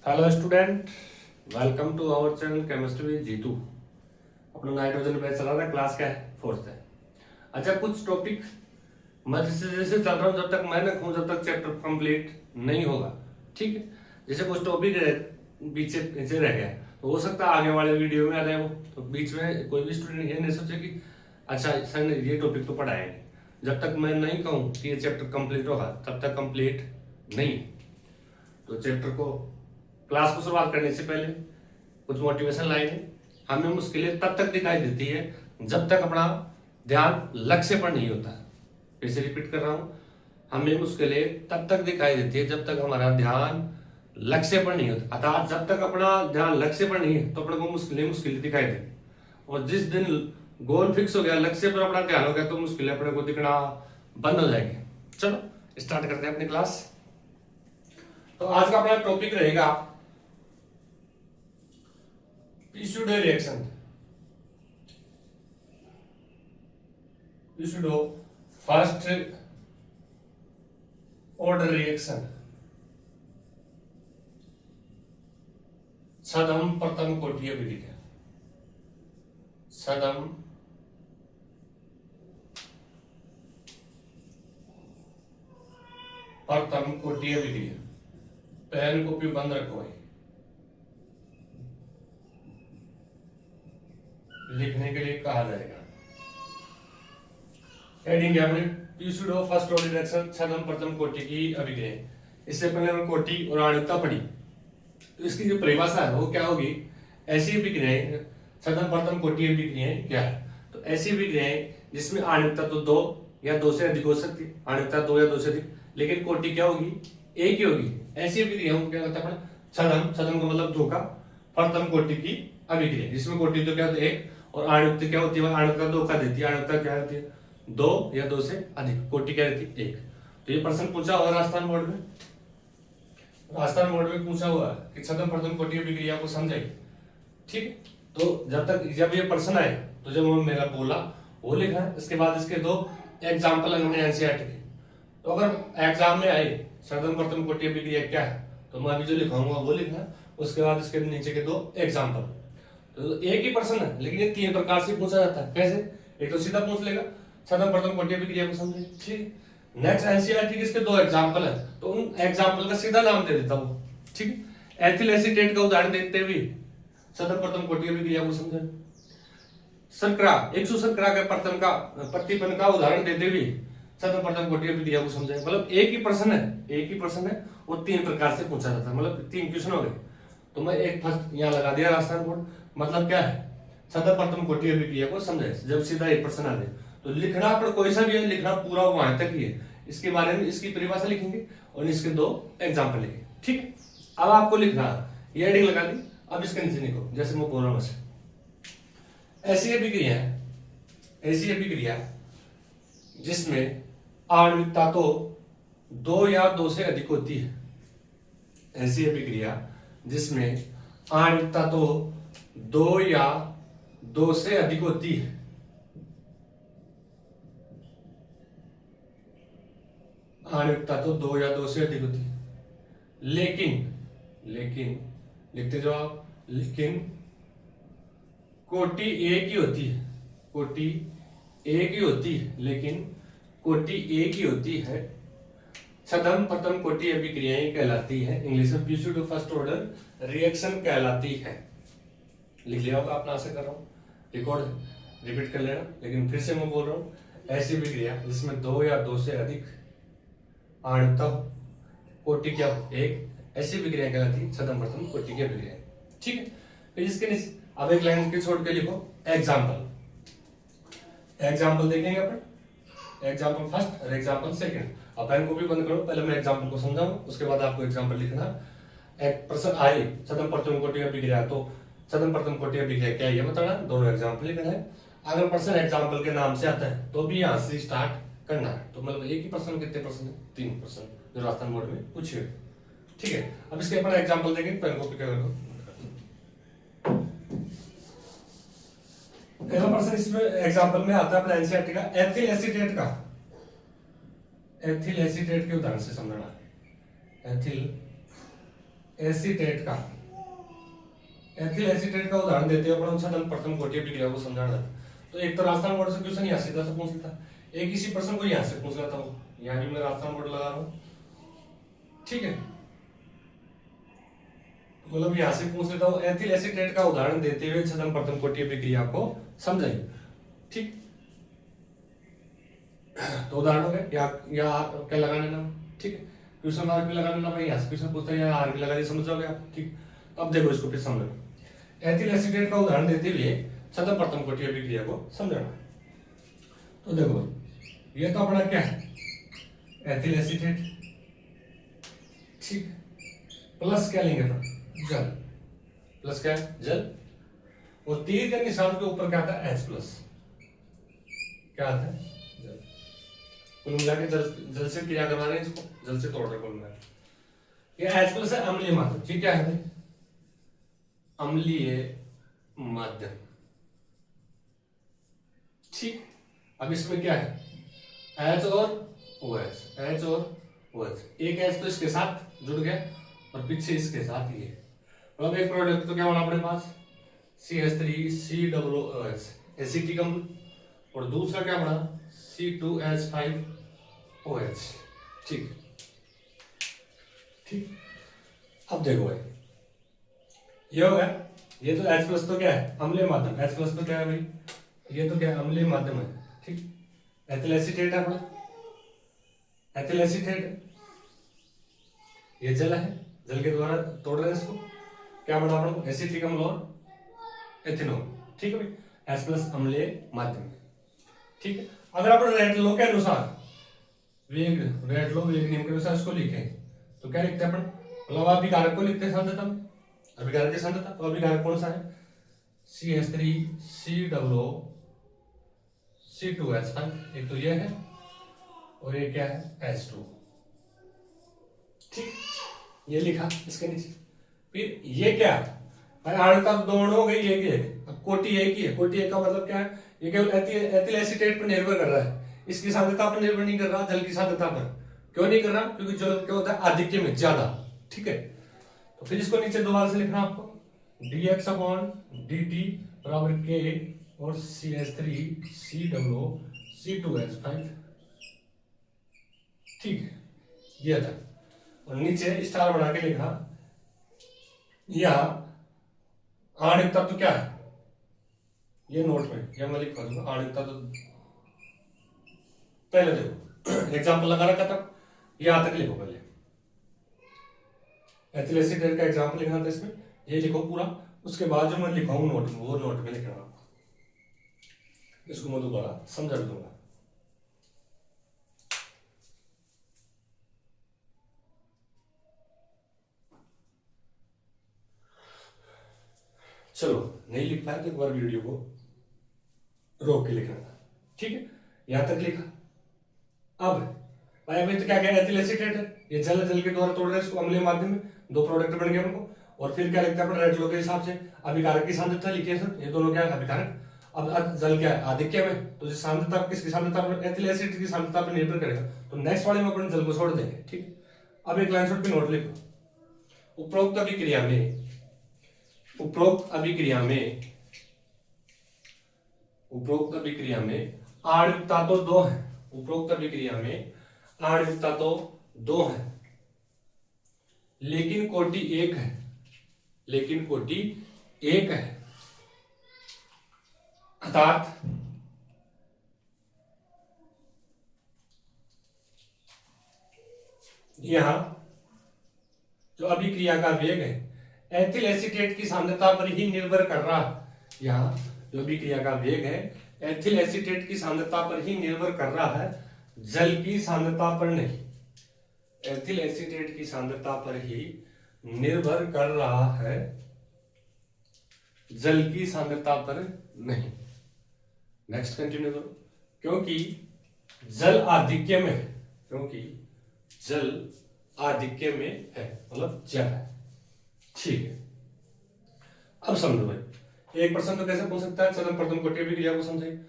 Hello student, welcome to our channel chemistry with Jeetu. अपना nitrogen batch चला रहा है, क्लास का है, फोर्थ है। अच्छा, कुछ टॉपिक मैं जैसे जैसे चल रहा हूँ, जब तक मैं न कहूँ जब तक चैप्टर कंप्लीट नहीं होगा। ठीक है, जैसे कुछ टॉपिक पीछे पीछे रह गया तो हो सकता है आगे वाले वीडियो में आ जाए वो, तो बीच में कोई भी स्टूडेंट ये नहीं सोचे कि अच्छा सर ने ये टॉपिक तो पढ़ाया नहीं। जब तक मैं नहीं कहूँ कि ये चैप्टर कंप्लीट होगा तब तक कंप्लीट नहीं। तो चैप्टर को क्लास को शुरुआत करने से पहले कुछ मोटिवेशन लाइनें हमें मुश्किलें तब तक दिखाई देती है जब तक अपना ध्यान लक्ष्य पर नहीं होता। फिर से रिपीट कर रहा हूं, हमें मुश्किलें तब तक दिखाई देती है जब तक हमारा ध्यान लक्ष्य पर नहीं होता। अर्थात जब तक अपना ध्यान लक्ष्य पर नहीं है तो अपने को मुश्किलें दिखाई देती। और जिस दिन गोल फिक्स हो गया, लक्ष्य पर अपना ध्यान हो गया, तो मुश्किलें अपने को दिखना बंद हो जाएंगे। चलो स्टार्ट करते हैं अपनी क्लास। तो आज का अपना टॉपिक रहेगा pseudo reaction, pseudo first order reaction, छद्म प्रथम कोटि अभिक्रिया। छद्म प्रथम कोटि अभिक्रिया। पेन कॉपी बंद रखो भाई, लिखने के लिए कहा जाएगा। हेडिंग है अपने pseudo फर्स्ट ऑर्डर रिएक्शन, छद्म प्रथम कोटि की अभिक्रिया। इससे पहले हमने कोटि और आणविकता पढ़ी, तो इसकी जो परिभाषा है वो क्या होगी? ऐसी अभिक्रियाएं, छद्म प्रथम कोटि अभिक्रियाएं क्या है? तो ऐसी अभिक्रियाएं जिसमें आणविकता तो दो या दो से अधिक हो सकती है, आणविकता दो या दो से अधिक, लेकिन कोटि क्या होगी? एक ही होगी। ऐसी अभिक्रियाओं को क्या कहते हैं? छद्म। छद्म का मतलब धोखा। प्रथम कोटि की अभिक्रिया जिसमें कोटि तो क्या होती है? एक, और आणविकता क्या होती है? आणविकता धोखा देती है। आणविकता क्या होती है? दो या दो से अधिक। कोटि क्या रहती है? एक। तो ये प्रश्न पूछा हुआ राजस्थान बोर्ड में, राजस्थान बोर्ड में पूछा हुआ है कि छद्म प्रथम कोटि अभिक्रिया को समझाइए। ठीक, तो जब ये प्रश्न आए तो जब मेरा बोला वो लिखा है। इसके बाद इसके दो एग्जाम्पल हमने एनसीईआरटी के। तो अगर एग्जाम में आए छद्म प्रथम कोटि अभिक्रिया क्या है, तो मैं अभी जो लिखाऊंगा वो लिखना। उसके बाद इसके नीचे के दो एग्जाम्पल। तो एक ही प्रश्न है लेकिन ये तीन प्रकार से पूछा जाता है। कैसे? एक तो सीधा पूछ लेगा छद्म प्रथम कोटि अभिक्रिया को समझे। ठीक, नेक्स्ट एनसीईआरटी के इसके दो एग्जाम्पल है, तो उन एग्जाम्पल का सीधा नाम दे देता हूं। ठीक, एथिल एसीटेट का उदाहरण देते हुए छद्म प्रथम कोटि अभिक्रिया को समझे। शर्करा, एक शर्करा के प्रथम का प्रतिपन्न का उदाहरण देते हुए छद्म प्रथम कोटि अभिक्रिया को समझे। मतलब एक ही प्रश्न है, एक ही प्रश्न है, वो तीन प्रकार से पूछा जाता है। मतलब तीन क्वेश्चन हो गए। तो मैं एक फर्स्ट यहाँ लगा दिया राजस्थान बोर्ड। मतलब क्या है? छद्म प्रथम कोटि अभिक्रिया को समझे। जब सीधा एक प्रश्न आ जाए तो लिखना पर कोई सा भी है, लिखना पूरा वहां तक ही है। इसके बारे में इसकी परिभाषा लिखेंगे और इसके दो एग्जाम्पल लिखेंगे। ठीक, अब आपको लिखना ये हेडिंग लगा दी। अब इसके नीचे लिखो जैसे मैं बोल रहा हूं वैसे। ऐसी अभिक्रिया, ऐसी अभिक्रिया जिसमें आणविकता तो दो या दो से अधिक होती है। ऐसी अभिक्रिया जिसमें आणविकता तो दो या दो से अधिक होती है। आणविकता तो दो या दो से अधिक होती है, लेकिन लिखते जाओ आप, लेकिन कोटि एक ही होती है। कोटि एक ही होती है, लेकिन कोटि एक ही होती है। छद्म प्रथम कोटि अभिक्रियाएं कहलाती है, इंग्लिश में pseudo फर्स्ट ऑर्डर रिएक्शन कहलाती है। लिख लिया होगा आपने, आशा कर रहा हूं, रिकॉर्ड रिपीट कर लेना। लेकिन फिर से मैं बोल रहा हूं, ऐसी अभिक्रिया जिसमें दो या दो से अधिक आणविकता, कोटि क्या हो? एक, ऐसी अभिक्रिया कहलाती है छद्म प्रथम कोटि की अभिक्रिया। ठीक है, फिर इसके नीचे अब एक लाइन के छोड़ के लिखो एग्जाम्पल। एग्जाम्पल देखेंगे अपन, एग्जाम्पल फर्स्ट और एग्जाम्पल सेकंड। अब पेन को भी बंद करो, पहले मैं एग्जाम्पल को समझाऊं, उसके बाद आपको एग्जाम्पल लिखना। एक प्रश्न आए छद्म प्रथम कोटि अभिक्रिया, तो छद्म प्रथम कोटि अभिक्रिया क्या है ये बताना, दोनों एग्जाम्पल लिखना है। अगर प्रश्न एग्जाम्पल के नाम से आता है तो भी यहाँ से स्टार्ट करना है। तो मतलब एक ही प्रश्न कितने प्रश्न है? तीन प्रश्न जो राजस्थान बोर्ड में पूछे। ठीक है, अब इसके अपन एग्जाम्पल देखेंगे। पेन कॉपी कर लो। पहला प्रश्न इसमें एग्जाम्पल में आता है अपना एनसीईआरटी का, एथिल एसीटेट का। एथिल एसीटेट के उदाहरण से समझना। एथिल एसीटेट का एथिल एसीटेट का उदाहरण देते हुए अपन छात्र प्रथम कोटि अभिक्रिया को समझाना था। तो एक तो राजस्थान बोर्ड से क्वेश्चन यहाँ सीधा से पूछ लेता, एक इसी प्रश्न को यहाँ से पूछ लेता हूँ, यहाँ भी मैं राजस्थान बोर्ड लगा रहा हूँ, ठीक है, मतलब यहाँ से पूछ लेता हूँ एथिल एसीटेट का उदाहरण देते हुए छात्र प्रथम कोटि अभिक्रिया को समझाइए, ठीक। तो उदाहरण हो गए या क्या लगा लेना, ठीक है, क्वेश्चन मार्क भी लगा लेना भाई, यहाँ से क्वेश्चन पूछता है या आर भी लगा दिया, समझ जाओगे आप, ठीक। अब देखो इसको फिर समझो, एथिल एसीटेट का उदाहरण देते हुए छात्र प्रथम कोटि अभिक्रिया को समझाना। तो देखो ये तो अपना क्या है, एथिल एसीटेट, ठीक, प्लस क्या लेंगे तो जल, प्लस क्या है जल, और तीर के निशान के ऊपर क्या आता है H प्लस, क्या आता है जल। कुल मिला के जल से क्रिया करवा रहे हैं इसको, जल से तोड़ रहे कुल मिला के। ये H प्लस है अम्लीय माध्यम, ठीक, क्या है भाई अम्लीय माध्यम, ठीक। अब इसमें क्या है H और OH, H और OH, एक H तो इसके साथ जुड़ गया और पीछे इसके साथ ये, मतलब एक प्रोडक्ट तो क्या होना अपने पास CH3COOH एसिटिक अम्ल, और दूसरा क्या बना C2H5OH, ठीक, ठीक। अब देखो भाई ये हो गया, ये तो H प्लस तो क्या है अम्लीय माध्यम, H प्लस तो क्या है भाई, ये तो क्या है अम्लीय माध्यम है, ठीक। एथिल एसीटेट है अपना, एथिल एसीटेट ये जल है, जल के द्वारा तोड़ रहे हैं इसको, क्या बना अपना एसिटिक अम्ल और एथेनॉल, ठीक है भाई, H प्लस अम्लीय माध्यम, ठीक है। अगर अपन रेट लो के अनुसार वेग, रेट लो वेग नियम के अनुसार इसको लिखें तो क्या लिखते हैं अपन, मतलब अभिकारक को लिखते हैं सांद्रता में, अभिकारक की सांद्रता, तो अभिकारक कौन सा है CH3COO C2H5, एक तो ये है और ये क्या है H2, ठीक, ये लिखा इसके नीचे। फिर ये क्या है आणविकता दोनों हो गई, ये अब कोटि एक ही है, कोटि एक का मतलब क्या है, ये केवल एथिल एसीटेट पर निर्भर कर रहा है, इसकी सांद्रता पर निर्भर नहीं कर रहा, जल की सांद्रता पर। क्यों नहीं कर रहा, क्योंकि जल क्या होता है आधिक्य में ज्यादा, ठीक है। तो फिर इसको नीचे दोबारा से लिखना आपको dx/dt बराबर k और CH3COO C2H5, ठीक है, ये था। और नीचे स्टार बना के लिखा, यह आणविक तत्व क्या है, ये नोट में या मैं लिखवा दूंगा आणविक तत्व, पहले देखो एग्जांपल लगा रखा था, यहां तक लिखो पहले, एथिल एसीटेट का एग्जांपल लिखना था इसमें, ये लिखो पूरा, उसके बाद जो मैं लिखाऊं नोट में वो नोट में लिखना, इसको मैं दोबारा समझा दूंगा। चलो नहीं लिख पाए तो एक बार वीडियो को रोक के लिखना, ठीक है, यहां तक लिखा। अब भाई अभी तो क्या क्या एथिल एसीटेट है, ये जल के द्वारा तोड़ रहे हैं इसको अम्लीय माध्यम में, दो प्रोडक्ट बन गए उनको, और फिर क्या लिखता है अपन रेट लो के हिसाब से अभिकारक की सांद्रता लिखिए सर, ये दोनों क्या है अभिकारक, अब जल क्या है आधिक्य में, तो सांद्रता किसकी सांद्रता पर, एथिल एसिड की सांद्रता पर निर्भर करेगा, तो नेक्स्ट वाले में अपन जल को छोड़ देंगे, ठीक। अब एक लाइन छोड़ के नोट लिखो, उपरोक्त अभिक्रिया में आणविकता तो दो है, उपरोक्त अभिक्रिया में आणविकता तो दो है, लेकिन कोटि एक है, अर्थात यहां जो अभिक्रिया का वेग है एथिल एसीटेट की सांद्रता पर ही निर्भर कर रहा है, यहाँ जो अभिक्रिया का वेग है एथिल एसीटेट की सांद्रता पर ही निर्भर कर रहा है, जल की सांद्रता पर नहीं, एथिल एसीटेट की सांद्रता पर ही निर्भर कर रहा है, जल की सांद्रता पर नहीं। नेक्स्ट कंटिन्यू करो, क्योंकि जल आधिक्य में है, मतलब ज्यादा है, ठीक है। अब समझो भाई एक प्रश्न तो कैसे पूछ सकता है, चरण प्रथम कोटि अभिक्रिया को समझे,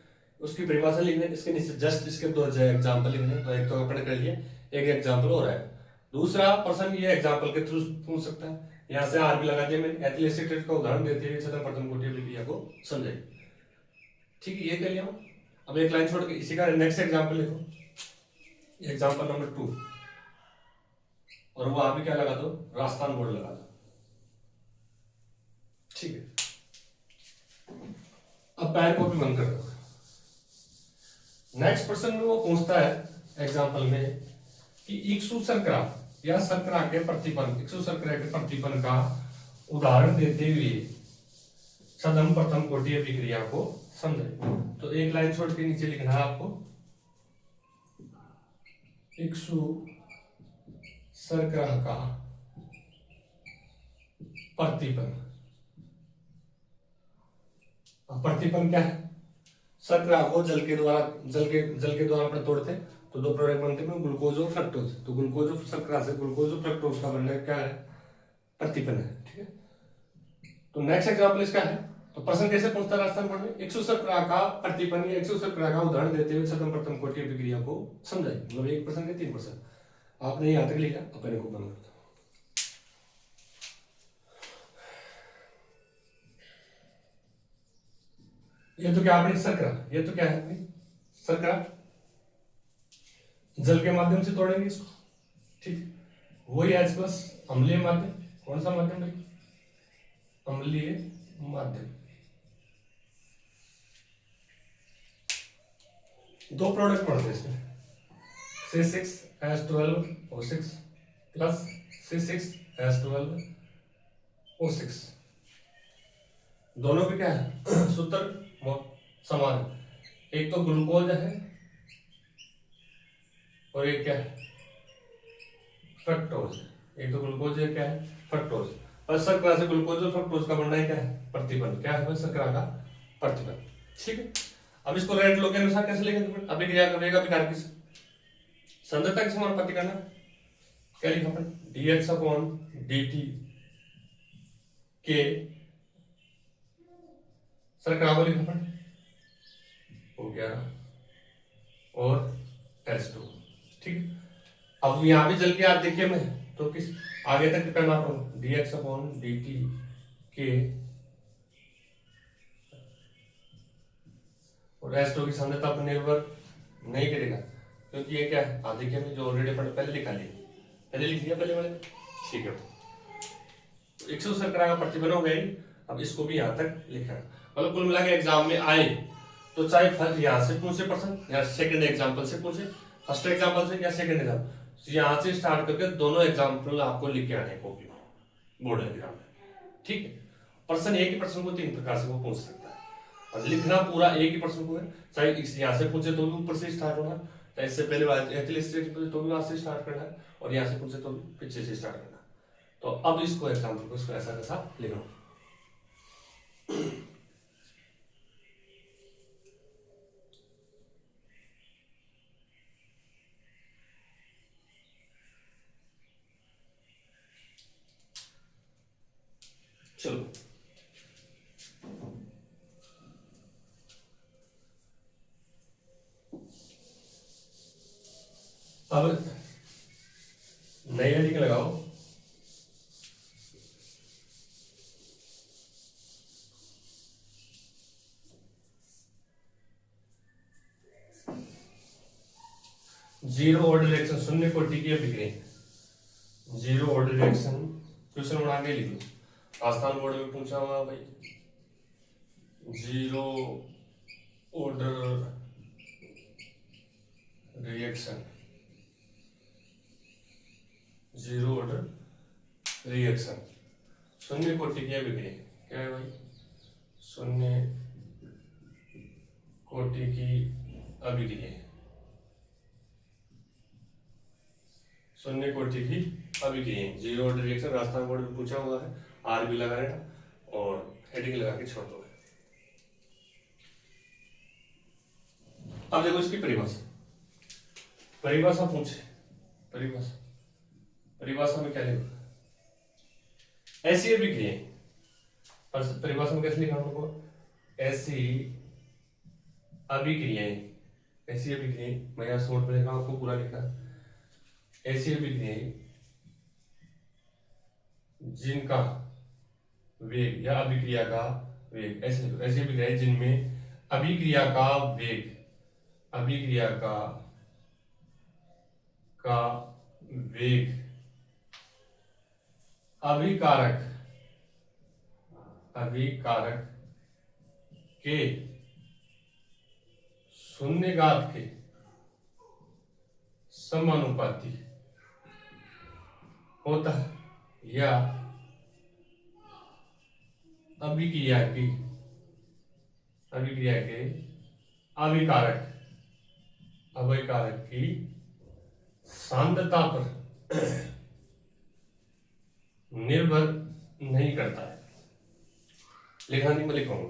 उसकी परिभाषा लिखने, इसके नीचे जस्ट इसके दो एग्जांपल लिखने, तो एक तो अपन कर लिया, एक एग्जांपल हो रहा है, दूसरा प्रश्न ये एग्जाम्पल के थ्रू पूछ सकता है, यहाँ से आर भी लगा दिया मैंने, एथिलेट का उदाहरण देते हुए छठम प्रथम कोटि अभिक्रिया को समझाइए। ठीक है, ये कर लिया। अब एक लाइन छोड़ के इसी का नेक्स्ट एग्जाम्पल लिखो, एग्जाम्पल नंबर 2, और वो आप भी क्या लगा दो, राजस्थान बोर्ड लगा दो। ठीक है, अब पैन कॉपी बंद कर दो। नेक्स्ट प्रश्न में वो पूछता है एग्जाम्पल में कि इक्सु शर्करा या शर्करा के प्रतिफल, इक्सु शर्करा के प्रतिफल का उदाहरण देते हुए छठम प्रथम कोटि अभिक्रिया को समझे। तो एक लाइन छोड़ के नीचे लिखना है आपको, इक्सु शर्करा का प्रतिफल। प्रतिफल क्या है, शर्करा को जल के द्वारा अपन तोड़ते तो दो प्रोडक्ट बनते हैं, ग्लूकोज और फ्रक्टोज। तो ग्लूकोज और शर्करा से ग्लूकोज और फ्रक्टोज का बनना क्या है, प्रतिफल है। ठीक है, तो नेक्स्ट एग्जांपल इसका है। तो प्रश्न कैसे पूछता है राजस्थान बोर्ड में, इक्सु शर्करा का प्रतिफल या इक्सु शर्करा का उदाहरण देते हुए छठम प्रथम कोटि अभिक्रिया को समझाइए। मतलब 1% के 3%। आपने यहां तक लिखा, अपने को बंद कर दो। ये तो क्या आपने शर्करा, ये तो क्या है शर्करा, जल के माध्यम से तोड़ेंगे इसको। ठीक, वही H+ अम्लीय माध्यम। कौन सा माध्यम भाई, अम्लीय माध्यम। दो प्रोडक्ट पढ़ते हैं इसमें, C6H12O6 प्लस C6H12O6। दोनों के क्या है, सूत्र समान है। एक तो ग्लूकोज है और एक क्या है, फ्रक्टोज। एक तो ग्लूकोज है, क्या है, फ्रक्टोज। और शर्करा से ग्लूकोज और फ्रक्टोज का बनना है क्या है, प्रतिफल। क्या है शर्करा का प्रतिफल। ठीक है, अब इसको रेट लो के अनुसार कैसे लिखेंगे, अभिक्रिया करेगा विकार की सांद्रता के समानुपाती करना। क्या लिखा अपन, dx/dt के शर्करा को लिखा अपन हो गया और H2। ठीक, अब यहां भी जल के आप देखिए मैं तो किस आगे तक करना पड़ेगा, dx/dt के और H2 की सांद्रता पर निर्भर नहीं करेगा, क्योंकि ये क्या है, देखिए मैं जो ऑलरेडी पहले लिखा लिया, पहले लिख लिया पहले वाले। ठीक है, तो इक्सु शर्करा का प्रतिफल हो गई। अब इसको भी यहां तक लिखा, मतलब कुल मिला के एग्जाम में आए तो चाहे फर्स्ट यहाँ से पूछे प्रश्न या सेकंड एग्जांपल से पूछे, फर्स्ट एग्जांपल से या सेकंड एग्जांपल, यहाँ से स्टार्ट करके दोनों एग्जांपल आपको लिख के आने कॉपी बोर्ड एग्जाम में। ठीक है, प्रश्न एक ही प्रश्न को 3 प्रकार से वो पूछ सकता है, और लिखना पूरा एक ही प्रश्न को है। चाहे यहाँ से पूछे तो भी ऊपर से स्टार्ट होना, चाहे इससे पहले एथिलेट तो भी वहां से स्टार्ट करना है, और यहाँ से पूछे तो भी पीछे से स्टार्ट करना। तो अब इसको एग्जाम्पल को इसको ऐसा कैसा लिखना। चलो अब नई हेडिंग लगाओ, जीरो ऑर्डर रिएक्शन, शून्य कोटि की अभिक्रिया। जीरो ऑर्डर रिएक्शन क्वेश्चन बना के लिख लो, राजस्थान बोर्ड में पूछा हुआ भाई, zero order reaction, zero order reaction, शून्य कोटि की अभिक्रिया। क्या है भाई, शून्य कोटि की अभिक्रिया, शून्य कोटि की अभिक्रिया, zero order reaction. Rajasthan board में पूछा हुआ है, आर भी लगा रहेगा और हेडिंग लगा के छोड़ दो। अब देखो इसकी परिभाषा, परिभाषा पूछे, परिभाषा, परिभाषा में क्या लिखा, ऐसी अभिक्रिया, परिभाषा में कैसे लिखा हमको, ऐसी अभिक्रियाएं, ऐसी अभिक्रियाएं, मैं यहाँ शॉर्ट में लिखा आपको पूरा लिखा, ऐसी अभिक्रियाएं जिनका वेग या अभिक्रिया का वेग, ऐसे ऐसे अभिक्रियाएं जिनमें अभिक्रिया का वेग, अभिक्रिया का वेग अभिकारक के शून्यघात के समानुपाती होता है, या अभिक्रिया के अभिकारक की सांद्रता पर निर्भर नहीं करता है। लिखना नहीं, मैं लिखूंगा।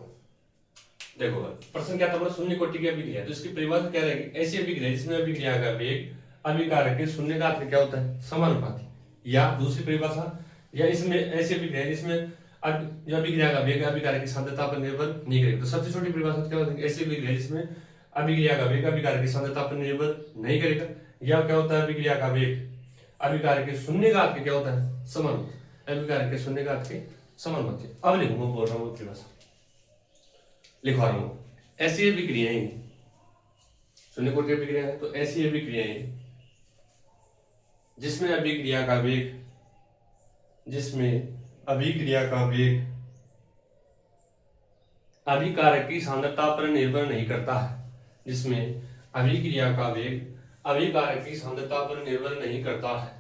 देखो प्रश्न क्या था, बोला शून्य कोटि की अभिक्रिया, तो इसकी परिभाषा क्या रहेगी, ऐसी अभिक्रिया जिसमें अभिक्रिया का वेग अभिकारक के शून्यघात में क्या होता है, समानुपाती। या दूसरी परिभाषा, या इसमें ऐसी अभिक्रिया जिसमें जो अभिक्रिया का वेग अभिकारक की सांद्रता पर निर्भर नहीं करेगा। तो सबसे छोटी परिभाषा क्या होती है, ऐसी अभिक्रिया जिसमें अभिक्रिया का वेग अभिकारक की सांद्रता पर निर्भर नहीं करेगा। या क्या होता है, अभिक्रिया का वेग अभिकारक के शून्यघात के क्या होता है, समानुपाती, अभिकारक के शून्यघात के समानुपाती। अब लिखूंगा, बोल रहा हूँ परिभाषा लिखवा रहा हूँ। ऐसी अभिक्रियाएं, शून्य कोटि की अभिक्रिया है, तो ऐसी अभिक्रियाएं जिसमें अभिक्रिया का वेग अभिकारक की सांद्रता पर निर्भर नहीं करता है, जिसमें अभिक्रिया का वेग अभिकारक की सांद्रता पर निर्भर नहीं करता है,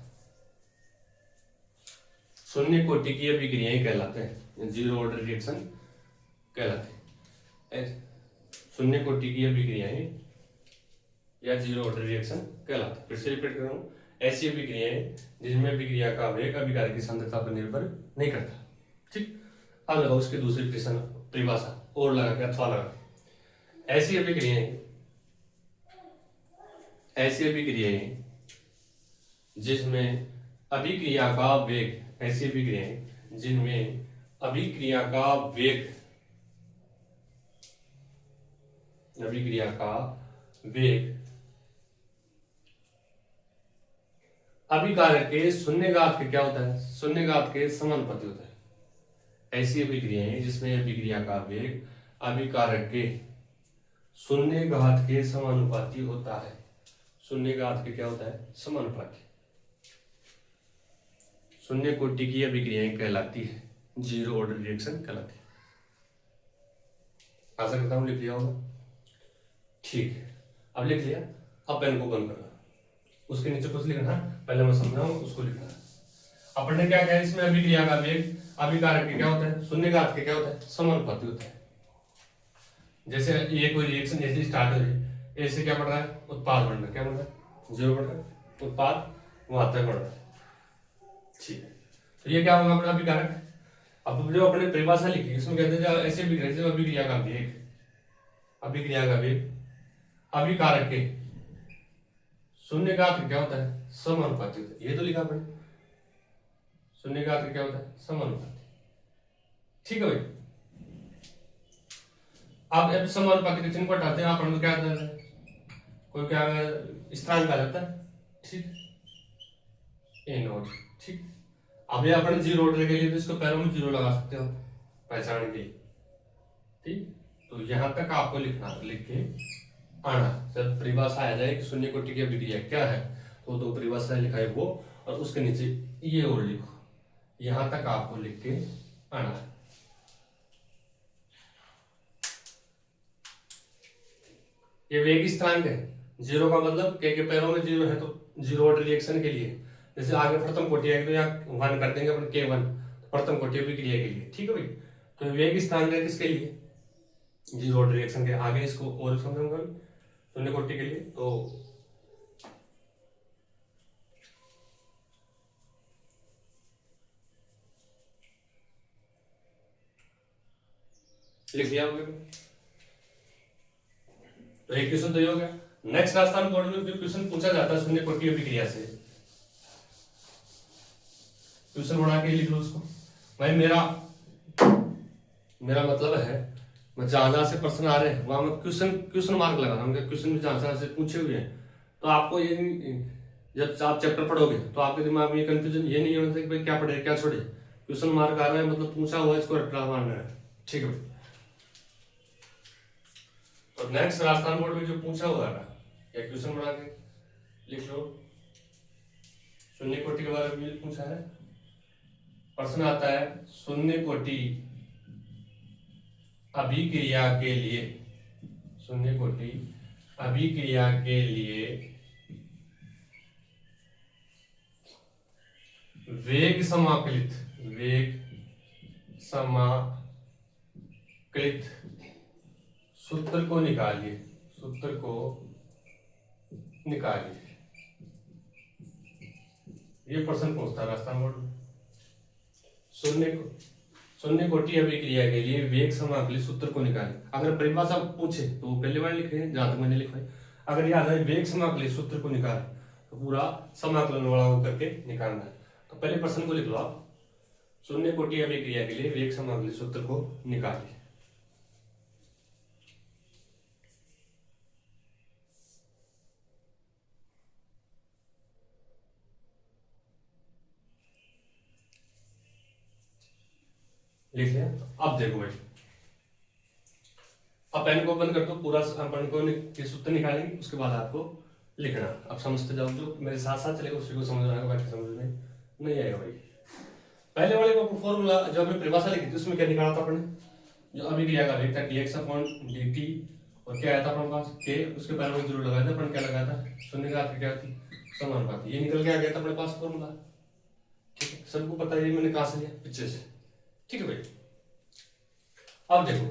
शून्य कोटि की अभिक्रियाएं कहलाते हैं, जीरो ऑर्डर रिएक्शन कहलाते हैं। शून्य कोटि की अभिक्रियाएं या जीरो ऑर्डर रिएक्शन कहलाते हैं। फिर से रिपीट कर रहा हूं, ऐसी अभिक्रियाएं जिनमें अभिक्रिया का वेग अभिकारक की सांद्रता पर निर्भर नहीं करता। ठीक, अब लगाओ उसकी दूसरी परिभाषा और लगा के अथवा लगा। ऐसी अभिक्रियाएं जिसमें अभिक्रिया का वेग, ऐसी अभिक्रियाएं जिनमें अभिक्रिया का वेग अभिकारक के शून्यघात के क्या होता है, शून्यघात के समानुपाती होता है। ऐसी अभिक्रियाएं जिसमें अभिक्रिया का वेग अभिकारक के शून्यघात के समानुपाती होता है, शून्यघात के क्या होता है, समानुपाती। शून्य कोटि की अभिक्रियाएं कहलाती है, जीरो ऑर्डर रिएक्शन कहलाती है। आशा करता हूं लिख लिया होगा। ठीक है, अब लिख लिया, अब पेन को बंद करना, उसके नीचे कुछ लिखना, पहले मैं समझाऊं उसको लिखना। अपन ने क्या कहा, इसमें अभिक्रिया का वेग अभिकारक के क्या होता है, शून्यघात के क्या होता है, समानुपाती होता है। जैसे ये कोई रिएक्शन जैसे स्टार्ट हो रही, ऐसे क्या बढ़ रहा है, उत्पाद बढ़ रहा है, क्या बढ़ रहा है, जीरो बढ़ रहा है, उत्पाद वहां तक बढ़ रहा है। ठीक है, तो ये क्या होगा अपना अभिकारक। अब जो अपने परिभाषा लिखी इसमें कहते हैं ऐसे अभिक्रिया का वेग अभिकारक के शून्यघात क्या होता है, समानुपाती होता है। ये तो लिखा अपने, शून्यघात क्या होता है, समानुपाती। ठीक है भाई, आप समानुपाती के चिन्ह को हटाते हैं, आप क्या आता है, कोई क्या स्थिरांक आ जाता है। ठीक, ए नोट। ठीक, अब ये अपन जीरो ऑर्डर के लिए तो इसको पैरों में जीरो लगा सकते हो पहचान के लिए। ठीक, तो यहां तक आपको लिख के आना। जब परिभाषा आ जाए कि शून्य कोटि की अभिक्रिया क्या है, तो दो परिभाषा लिखा है वो, और उसके नीचे ये और लिखो, यहां तक आपको लिख के आना है। ये वेग स्थिरांक है, जीरो का मतलब के पैरों में जीरो है, तो जीरो ऑर्डर रिएक्शन के लिए। जैसे आगे प्रथम कोटि आएगी तो यहाँ वन कर देंगे अपन K1, प्रथम कोटि अभिक्रिया के लिए। ठीक है भाई, तो वेग स्थिरांक है किसके लिए, जीरो ऑर्डर रिएक्शन के। आगे इसको और समझाऊंगा शून्य कोटि के लिए। तो लिख लिया होगा, तो एक क्वेश्चन तो ये हो गया। नेक्स्ट राजस्थान बोर्ड में जो क्वेश्चन पूछा जाता है शून्य कोटि अभिक्रिया से, क्वेश्चन बना के लिख लो उसको। भाई मेरा मतलब है, मैं जहां से प्रश्न आ रहे हैं वहां मैं क्वेश्चन मार्क लगा रहा हूँ। क्वेश्चन भी जहां से पूछे हुए हैं, तो आपको ये जब आप चैप्टर पढ़ोगे तो आपके दिमाग में ये कंफ्यूजन ये नहीं होना चाहिए कि भाई क्या पढ़े क्या छोड़े। क्वेश्चन मार्क आ रहा है मतलब पूछा हुआ है, इसको रट्टा मारना है। ठीक है। और नेक्स्ट राजस्थान बोर्ड में जो पूछा हुआ है या क्वेश्चन बना के लिख लो, शून्य कोटि के बारे में पूछा है। प्रश्न आता है शून्य कोटि अभिक्रिया के लिए, शून्य कोटि अभिक्रिया के लिए वेग समाकलित सूत्र को निकालिए, सूत्र को निकालिए। ये प्रश्न पूछता है राजस्थान बोर्ड में। शून्य कोटि अभिक्रिया के लिए वेग समाकलित सूत्र को निकालें। अगर परिभाषा पूछे तो वो पहले बार लिखे जहां तक मैंने लिखा है। अगर याद है वेग समाकलित सूत्र को निकालें तो पूरा समाकलन वाला होकर के निकालना है। तो पहले प्रश्न को लिख लो आप, शून्य कोटि अभिक्रिया के लिए वेग समाकलित सूत्र को निकालिए। लिख लिया। अब देखो भाई, अब पेन को बंद कर दो, पूरा अपन को ये सूत्र निकालेंगे, उसके बाद आपको लिखना। अब समझते जाओ, जो मेरे साथ साथ चलेगा उसी को समझ आएगा, बाकी समझ में नहीं आएगा भाई। पहले वाले को फॉर्मूला जो हमने परिभाषा लिखी थी उसमें क्या निकाला था अपने, जो अभिक्रिया का वेग था dx/dt, और क्या आया था अपने पास k, उसके पहले में जरूर लगाया था, अपन क्या लगाया था, शून्य का अर्थ क्या थी, समानुपाती। ये निकल के आ गया था अपने पास फॉर्मूला। ठीक है, सबको पता है ये मैंने कहां से लिया, पीछे से। ठीक है भाई। अब देखो,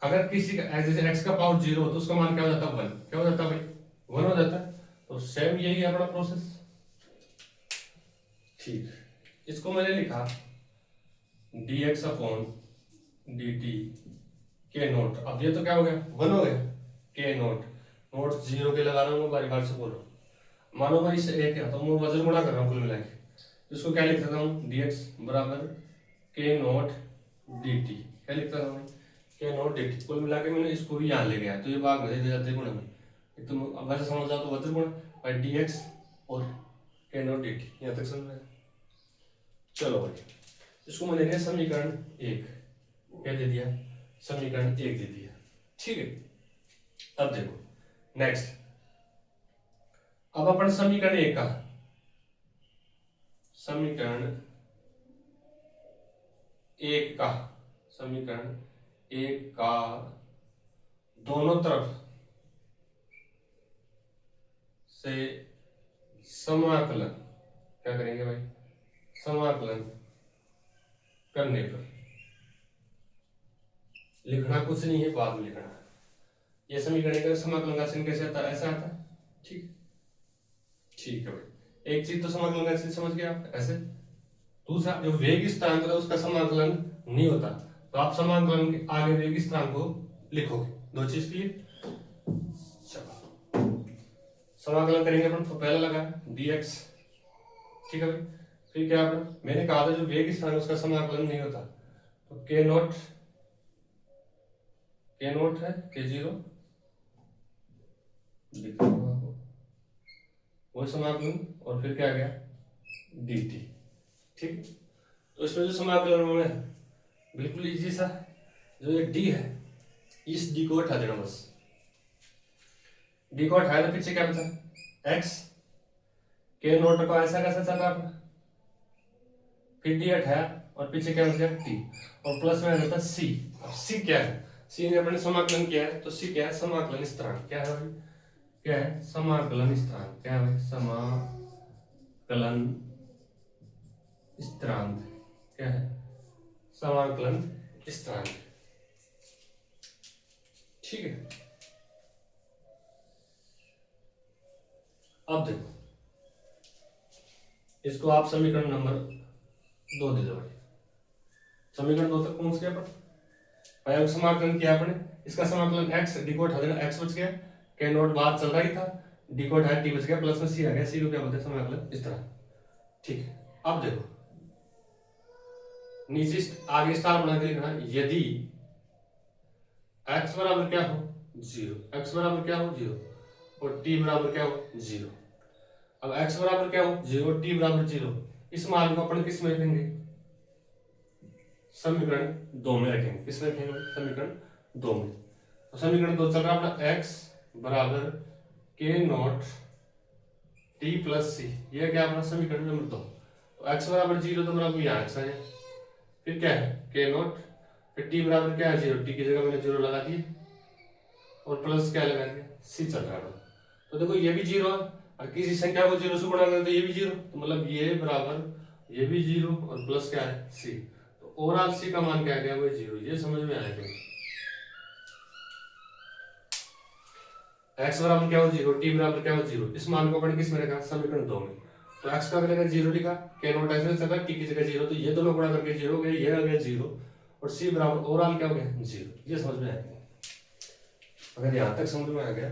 अगर किसी का जैसे x का पावर 0 हो तो उसका मान क्या हो जाता है 1, क्या हो जाता है भाई 1 हो जाता है। तो सेम यही है अपना प्रोसेस। ठीक, इसको मैंने लिखा dx/dt k नोट। अब ये तो क्या हो गया 1 हो गया, k नोट 0 के लगा रहा हूँ, बारी बार से बोलो। मानो भाई से एक है तो मैं वजन गुणा कर रहा हूँ कुल मिला के, इसको क्या लिख सकता हूँ dx बराबर k नोट dt। क्या लिखता हूँ k नोट dt, कुल मिला के मैंने इसको भी यहाँ ले गया तो ये भाग में दे जाते गुणा में। तो अब वैसे समझ जाओ तो वजन गुणा भाई dx और k नोट dt, यहाँ तक समझ में। चलो भाई, इसको मैंने दिया समीकरण 1, क्या दे दिया, समीकरण 1 दे दिया। ठीक है। अब देखो नेक्स्ट, अब अपन समीकरण 1 का समीकरण 1 का दोनों तरफ से समाकलन क्या करेंगे भाई, समाकलन करने पर लिखना कुछ नहीं है, बाद में लिखना है। ये समीकरण का समाकलन का चिन्ह कैसे आता है, ऐसा आता है। ठीक ठीक है भाई, एक चीज तो समाकलन का चिन्ह समझ गए आप, ऐसे। दूसरा, जो वेग स्थिरांक है उसका समाकलन नहीं होता, तो आप समाकलन के आगे वेग स्थिरांक को लिखोगे। दो चीज की समाकलन करेंगे अपन, तो पहला लगा dx। ठीक है भाई, फिर क्या अपन, मैंने कहा था जो वेग स्थिरांक उसका समाकलन नहीं होता, तो k नोट है k0 वो समाकलन, और फिर क्या गया dt। ठीक, तो इसमें जो समाकलन में बिल्कुल इजी सा, जो ये d है इस d को हटा देना बस। d को हटाया तो पीछे क्या बचा x, k नोट को ऐसा कैसा चल रहा अपना, फिर d हटाया और पीछे क्या बचा t, और प्लस में आ जाता c। अब c क्या है, c ने अपने समाकलन किया है, तो c क्या है, समाकलन स्थिरांक। क्या है भाई, क्या है, समाकलन स्थिरांक। क्या है भाई, समाकलन स्थिरांक। क्या है, समाकलन स्थिरांक। ठीक है। अब देखो, इसको आप समीकरण नंबर 2 दे दो भाई। समीकरण 2 तक पहुंच गया अपन, भाई समाकलन किया अपने, इसका समाकलन x, d को हटा देना, x बच गया, k नोट बात चल रहा ही था, d को हटाया t बच गया, प्लस में c आ गया, c को क्या बोलते हैं समाकलन इस तरह। ठीक है। अब देखो नीचे आगे स्टार बना के लिखना, यदि x बराबर क्या हो 0, x बराबर क्या हो 0 और t बराबर क्या हो 0। अब x बराबर क्या हो 0, t बराबर 0, इस मान को अपन किस में रखेंगे, समीकरण 2 में रखेंगे। किस में रखेंगे, समीकरण 2 में। तो समीकरण 2 चल रहा है अपना x बराबर k नॉट t प्लस सी, ये क्या अपना समीकरण नंबर 2। तो x बराबर 0 तो बराबर यहाँ x आ जाए, फिर क्या है k नॉट, फिर t बराबर क्या है 0, t की जगह मैंने 0 लगा दिया और प्लस क्या लगा दिया c चल रहा है। तो देखो ये भी 0 है और किसी संख्या को 0 से गुणा करें तो ये भी 0, तो मतलब ये बराबर ये भी 0 और प्लस क्या है c। तो ओवरऑल c का मान क्या गया वो 0। ये समझ में आया क्या, x बराबर क्या हो 0, t बराबर क्या हो 0। इस मान को अपन किस में रखा, समीकरण 2 में। तो x का वैल्यू 0 लिखा, k नॉट ऐसे चला, t की जगह 0, तो ये दोनों गुणा करके 0 हो गया, ये आ गया 0 और c बराबर ओवरऑल क्या हो गया 0। ये समझ में आ गया। अगर यहां तक समझ में आ गया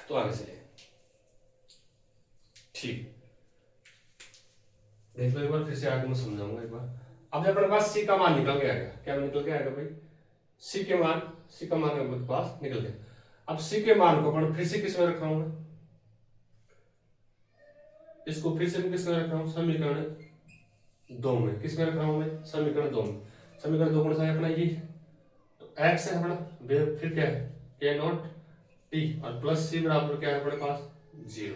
तो आगे चलिए। ठीक, देख लो एक बार, फिर से आगे मैं समझाऊंगा एक बार। अब अपने पास c का मान निकल के आएगा, क्या निकल के आएगा भाई, c का मान अपने पास निकल गया। अब c के मान को अपन फिर से किस में रखा हूं, इसको फिर से किस में रखा हूं, समीकरण 2 में। किस में रख रहा हूं मैं, समीकरण 2 में। समीकरण 2 कौन सा है अपना, ये तो x है अपना, फिर क्या है k नॉट t और प्लस c बराबर क्या है अपने पास 0।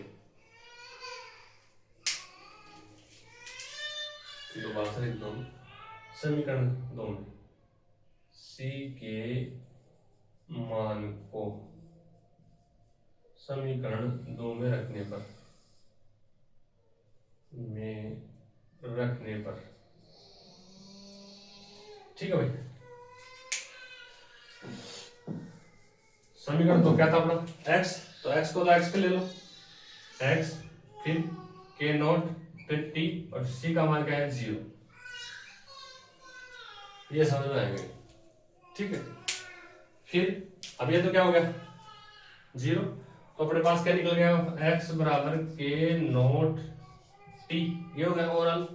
दोबारा से लिख दो, समीकरण 2 में c के मान को समीकरण 2 में रखने पर ठीक है भाई। समीकरण 2 क्या था अपना, x, तो x को तो x पे ले लो, x फिर k नॉट फिर t और c का मान क्या है 0। ये समझ में आएगा, ठीक है। फिर अब ये तो क्या हो गया 0, तो अपने पास क्या निकल गया, x बराबर k नॉट t, ये हो गया ओवरऑल।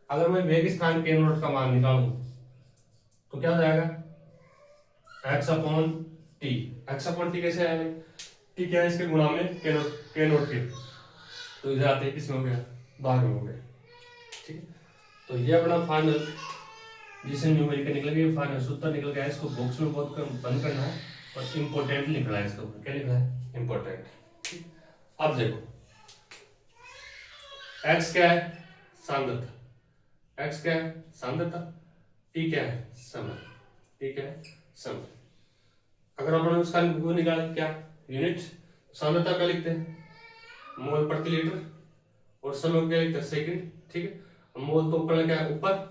अगर मैं वेग स्थान k नॉट का मान निकालूं तो क्या हो जाएगा x upon T. x upon T कैसे आएगा, t क्या है इसके गुणा में k नॉट के, तो इधर आते किसमें हो गया, भाग में हो गया, ठीक है। तो ये अपना फाइनल जिसे न्यूमेरिकल निकल गया, फाइनल सूत्र निकल गया। इसको बॉक्स में बहुत बंद करना है और इंपॉर्टेंट लिखना है, इसके ऊपर क्या लिखना है, इंपॉर्टेंट। अब देखो x क्या है सांद्रता, x क्या है सांद्रता, t क्या है समय, t क्या है समय। अगर अपन उसका वो निकालें क्या यूनिट, सांद्रता का लिखते हैं मोल प्रति लीटर और समय क्या लिखते हैं सेकंड, ठीक है। मोल तो ऊपर क्या है ऊपर,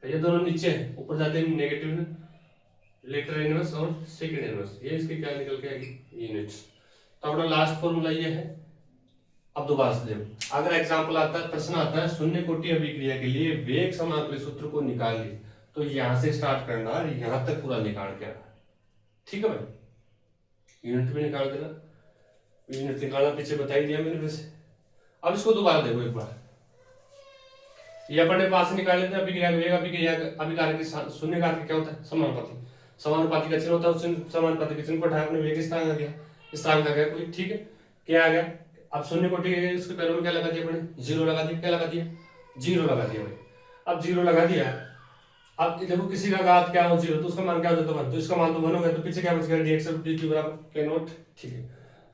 ये दोनों नीचे हैं, ऊपर जाते हैं नेगेटिव में, लीटर इनवर्स और सेकंड इनवर्स, ये इसके क्या निकल के आएगी यूनिट। तो अपना लास्ट फॉर्मूला ये है। अब दोबारा से देखो, अगर एग्जांपल आता है, प्रश्न आता है शून्य कोटि अभिक्रिया के लिए वेग समाकल सूत्र को निकालिए, तो यहां से स्टार्ट करना और यहां तक पूरा निकाल के आना, ठीक है भाई। यूनिट भी निकाल देना, यूनिट निकालना पीछे बता ही दिया मैंने वैसे। अब इसको दोबारा देखो एक बार, ये अपने पास से निकाल लेते हैं अभिक्रिया वेग अभिक्रिया के शून्य का अर्थ क्या होता है समानुपाती, समानुपाती का चिन्ह होता है, उस समानुपाती के चिन्ह को उठाया अपने वेग स्थान आ गया, स्थान आ गया कोई, ठीक है। क्या आ गया, अब शून्य कोटि इसके पैरों में क्या लगा दिया अपने, 0 लगा दिया, क्या लगा दिया 0 लगा दिया भाई। अब 0 लगा दिया, अब देखो किसी का घात क्या हो 0, तो उसका मान क्या हो जाता है 1, तो इसका मान तो 1 हो गया, तो पीछे क्या बच गया dx और dt बराबर k नॉट, ठीक है।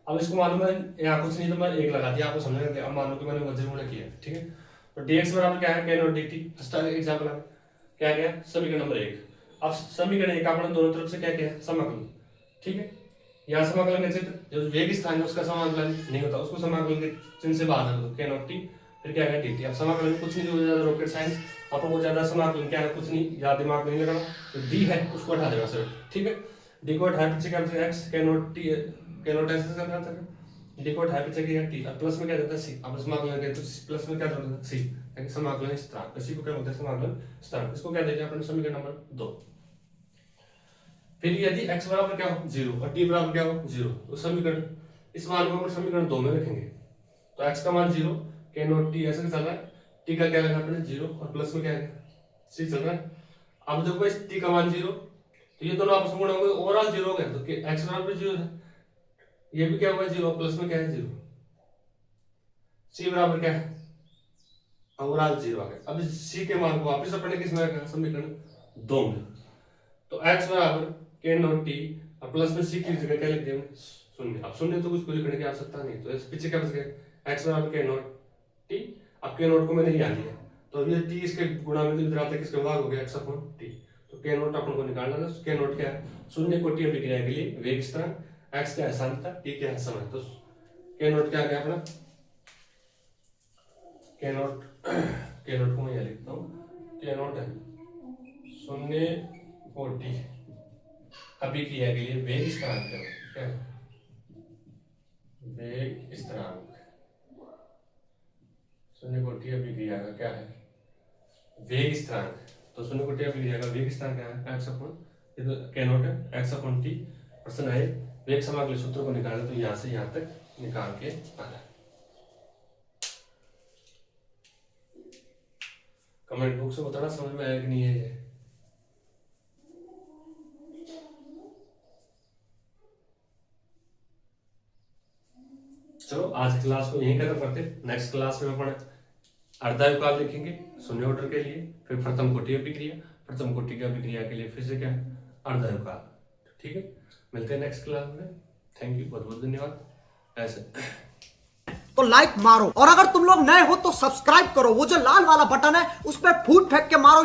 अब इसको मालूम है यहाँ कुछ नहीं तो मैं 1 लगा दिया, आपको समझ में। अब मान लो कि मैंने वज्र गुणा किया, ठीक है। तो dx बराबर क्या है k not dt, first example क्या गया समीकरण नंबर 1। अब समीकरण 1 आपने दोनों तरफ से क्या किया समाकलन, ठीक है। यहाँ समाकलन के चिन्ह जो वेग स्थान है उसका समाकलन नहीं होता, उसको समाकलन के चिन्ह से बाहर कर दो k नॉट t, फिर क्या है dt। अब समाकलन कुछ नहीं, जो ज्यादा रॉकेट साइंस आपको बहुत ज्यादा समाकलन क्या है कुछ नहीं, याद दिमाग नहीं लगाना। तो d है उसको हटा देना सर, ठीक है। d को हटाए पीछे क्या बचेगा x, k not t, k not ऐसे करना था, d को हटाए पीछे क्या t और प्लस में क्या देता है c। अब समाकलन के तो प्लस में क्या देता है c, यानी समाकलन स्थिरांक, इसी को क्या बोलते हैं समाकलन स्थिरांक। इसको क्या देते हैं अपन समीकरण नंबर 2। फिर यदि x बराबर क्या हो 0 और t बराबर क्या हो 0, तो समीकरण इस मान को अपन समीकरण 2 में रखेंगे। तो x का मान 0, k नॉट t ऐसे चल रहा है, t का क्या लगा अपने 0 और प्लस में क्या है c चल रहा है। अब देखो इस t का मान 0, तो ये दोनों आपस में गुणा होंगे, ओवरऑल 0 हो गया, तो x बराबर 0 है, ये भी क्या होगा 0 प्लस में क्या है 0, c बराबर क्या है ओवरऑल 0 आ गया। अब सी के मान को वापस अपने किस में आएगा, समीकरण 2 में। तो x बराबर k नॉट टी और प्लस में सी की जगह क्या लिख दिया, शून्य। अब शून्य तो कुछ को लिखने की आवश्यकता नहीं, तो इस पीछे क्या बच गया, x बराबर k नॉट टी। अब k नॉट को मैंने यहाँ लिया, तो ये t इसके गुणा में तो इधर आता है, किसके भाग हो गया x अपॉन t। तो k नॉट अपन को निकालना है। k नॉट क्या है, शून्य कोटि अभिक्रिया के लिए वेग स्थिरांक, x क्या है सांद्रता, t क्या है समय। तो k नॉट क्या आ गया अपना, k नॉट को मैं यहाँ लिखता हूँ, k नॉट है शून्य कोटि अभिक्रिया के लिए वेग स्थिरांक क्या है, वेग स्थिरांक शून्य कोटि अभिक्रिया का क्या है, वेग स्थिरांक। तो शून्य कोटि अभिक्रिया का वेग स्थिरांक क्या है, x अपॉन, ये तो k नॉट है, x अपॉन t। प्रश्न है वेग समाकल सूत्र को निकालना, तो यहाँ से यहाँ तक निकाल के आना। कमेंट बॉक्स में बताना समझ में आया कि नहीं है ये। चलो आज की क्लास को यहीं खत्म करते, नेक्स्ट क्लास में अपन अर्धायुकाल देखेंगे शून्य ऑर्डर के लिए, फिर प्रथम कोटि अभिक्रिया, प्रथम कोटि की अभिक्रिया के लिए फिर से क्या अर्धायुकाल। ठीक है, मिलते हैं नेक्स्ट क्लास में। थैंक यू, बहुत बहुत धन्यवाद। ऐसे तो लाइक मारो, और अगर तुम लोग नए हो तो सब्सक्राइब करो, वो जो लाल वाला बटन है उस पर फूट फेंक के मारो।